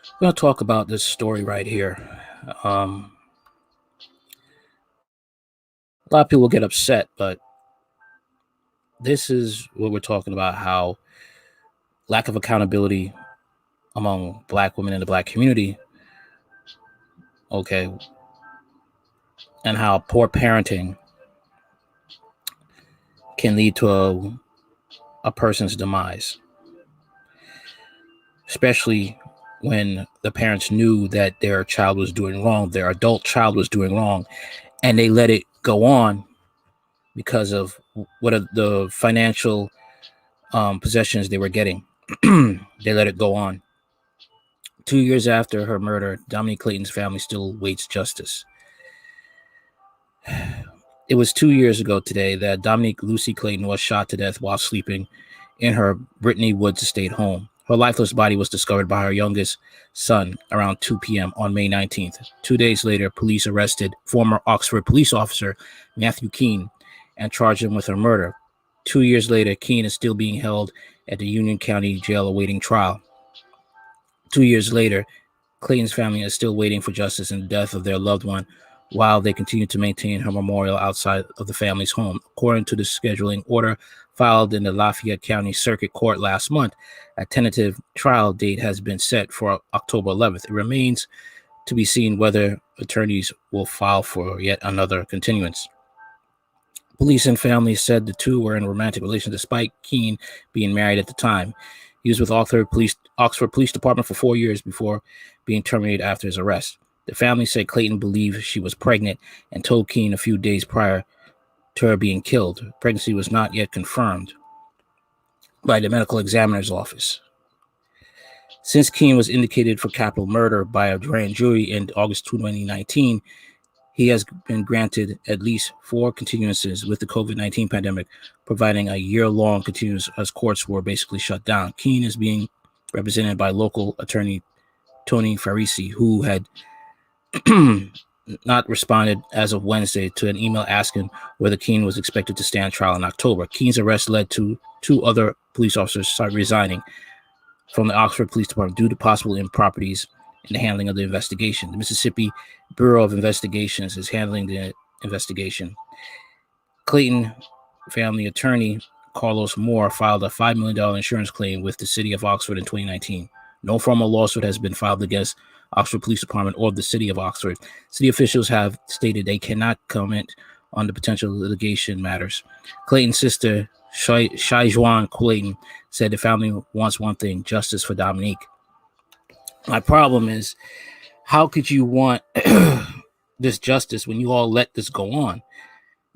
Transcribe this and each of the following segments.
I'm going to talk about this story right here. A lot of people get upset, but this is what we're talking about, how lack of accountability among Black women in the Black community, okay, and how poor parenting can lead to a person's demise, especially when the parents knew that their child was doing wrong, their adult child was doing wrong, and they let it go on because of what are the financial possessions they were getting. They let it go on. 2 years after her murder, Dominique Clayton's family still waits justice. It was 2 years ago today that Dominique Lucy Clayton was shot to death while sleeping in her Brittany Woods Estate home. Her lifeless body was discovered by her youngest son around 2 p.m. on May 19th. 2 days later, police arrested former Oxford police officer Matthew Kinne and charged him with her murder. 2 years later, Kinne is still being held at the Union County Jail awaiting trial. 2 years later, Clayton's family is still waiting for justice in the death of their loved one while they continue to maintain her memorial outside of the family's home. According to the scheduling order filed in the Lafayette County Circuit Court last month, a tentative trial date has been set for October 11th. It remains to be seen whether attorneys will file for yet another continuance. Police and family said the two were in a romantic relation despite Kinne being married at the time. He was with Oxford Police Department for 4 years before being terminated after his arrest. The family said Clayton believed she was pregnant and told Kinne a few days prior to her being killed. Pregnancy was not yet confirmed by the medical examiner's office. Since Kinne was indicated for capital murder by a grand jury in August 2019, he has been granted at least 4 continuances with the COVID-19 pandemic, providing a year-long continuance as courts were basically shut down. Kinne is being represented by local attorney Tony Farisi, who had not responded as of Wednesday to an email asking whether Kinne was expected to stand trial in October. Kinne's arrest led to 2 other police officers resigning from the Oxford Police Department due to possible improprieties in the handling of the investigation. The Mississippi Bureau of Investigations is handling the investigation. Clayton family attorney Carlos Moore filed a $5 million insurance claim with the city of Oxford in 2019. No formal lawsuit has been filed against Oxford Police Department or the city of Oxford. City officials have stated they cannot comment on the potential litigation matters. Clayton's sister, Shai-Juan Clayton, said the family wants one thing: justice for Dominique. My problem is, how could you want this justice when you all let this go on?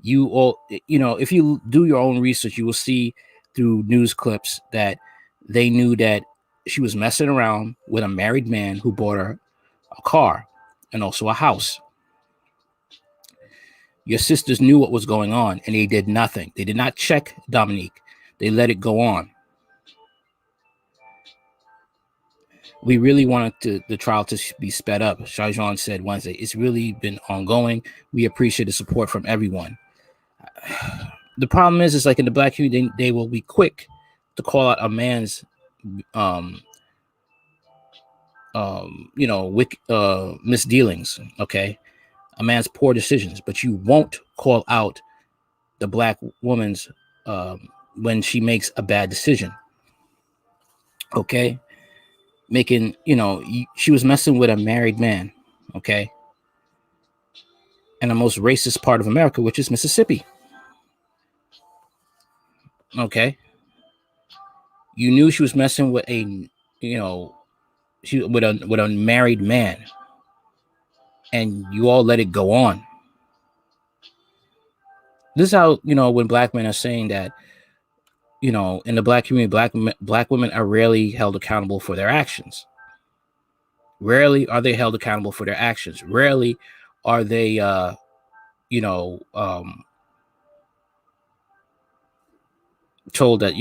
You all, if you do your own research, you will see through news clips that they knew that she was messing around with a married man who bought her a car and also a house. Your sisters knew what was going on and they did nothing. They did not check Dominique. They let it go on. We really wanted the trial to be sped up. Shai-Juan said Wednesday, it's really been ongoing. We appreciate the support from everyone. The problem is like in the Black community, they will be quick to call out a man's, misdealings, okay? A man's poor decisions, but you won't call out the Black woman's when she makes a bad decision, okay? Making, she was messing with a married man, okay? And the most racist part of America, which is Mississippi, okay? You knew she was messing with with a married man, and you all let it go on. This is how, when Black men are saying that, in the Black community, Black women are rarely held accountable for their actions. Rarely are they held accountable for their actions. Rarely are they, told that,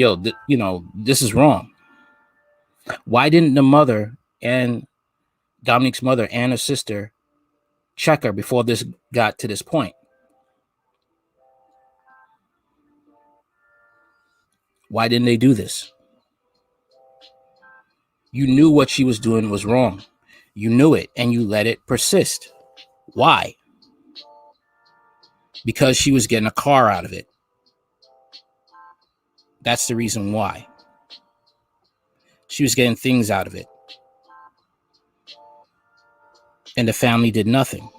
this is wrong. Why didn't the mother and Dominique's mother and her sister check her before this got to this point? Why didn't they do this? You knew what she was doing was wrong. You knew it, and you let it persist. Why? Because she was getting a car out of it. That's the reason why. She was getting things out of it. And the family did nothing.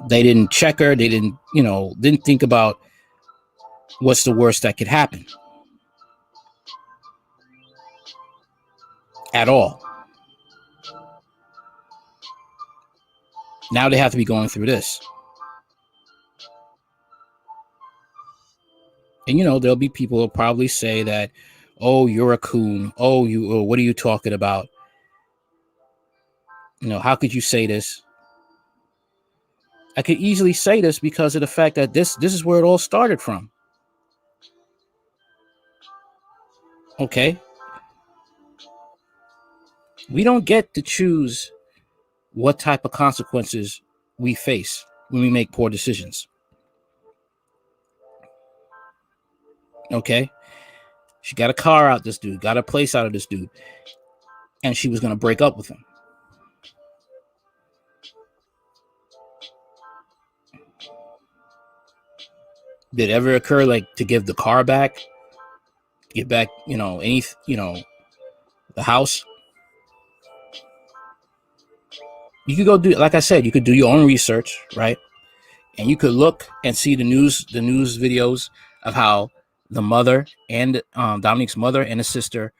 They didn't check her. They didn't think about what's the worst that could happen at all. Now they have to be going through this. And, there'll be people who'll probably say that, oh, you're a coon. Oh, what are you talking about? How could you say this? I could easily say this because of the fact that this is where it all started from. Okay. We don't get to choose what type of consequences we face when we make poor decisions. Okay. She got a car out this dude, got a place out of this dude, and she was going to break up with him. Did it ever occur to give the car back, give back, the house? You could go do, like I said, you could do your own research, right? And you could look and see the news videos of how the mother and Dominique's mother and his sister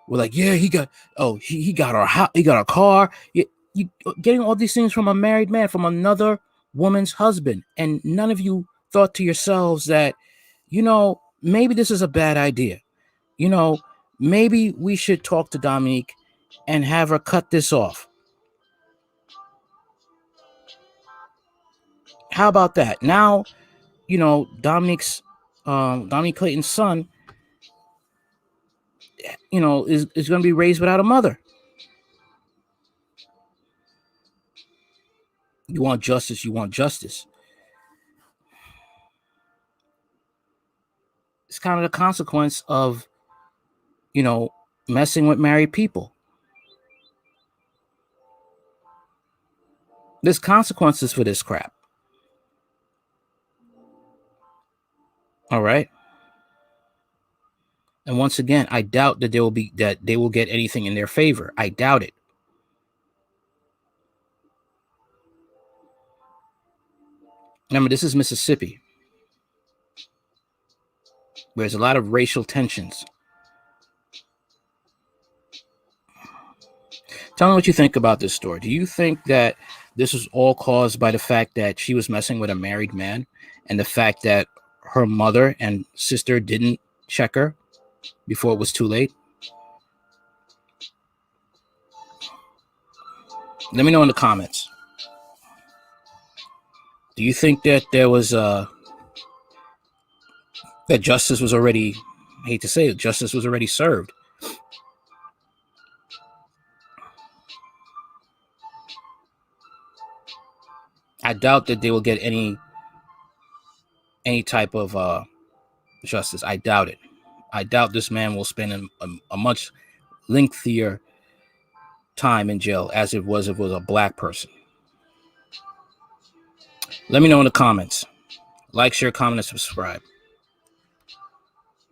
were like, yeah, he got our house, he got our car. You getting all these things from a married man, from another woman's husband, and none of you thought to yourselves that, maybe this is a bad idea. Maybe we should talk to Dominique and have her cut this off. How about that? Now, Dominique Clayton's son, is going to be raised without a mother. You want justice. You want justice. It's kind of the consequence of, messing with married people. There's consequences for this crap. All right. And once again, I doubt that they will get anything in their favor. I doubt it. Remember, this is Mississippi, where there's a lot of racial tensions. Tell me what you think about this story. Do you think that this was all caused by the fact that she was messing with a married man, and the fact that her mother and sister didn't check her before it was too late? Let me know in the comments. Do you think that there was that justice was already, I hate to say it, justice was already served? I doubt that they will get any type of justice. I doubt it. I doubt this man will spend a much lengthier time in jail as it was if it was a black person. Let me know in the comments. Like, share, comment, and subscribe.